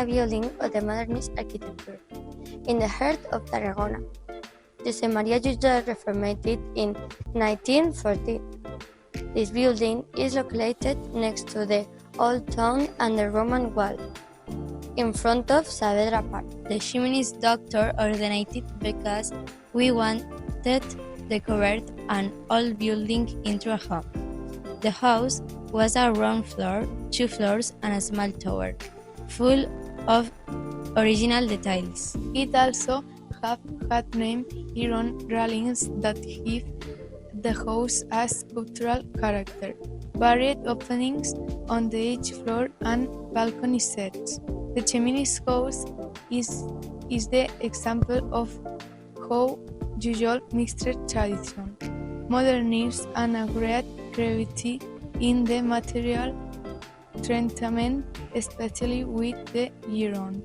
a building of the modernist architecture in the heart of Tarragona. Josep Maria Jujol reformed it in 1914. This building is located next to the Old Town and the Roman Wall, in front of Saavedra Park. The Ximenis doctor ordained it because we wanted to convert an old building into a home. The house was a ground floor, 2 floors, and a small tower, full of original details. It also had named iron railings that give the house a sculptural character, varied openings on the each floor, and balcony sets. The Ximenis House is the example of how Jujol mixed tradition, modernism, and a great creativity in the material treatment, especially with the iron.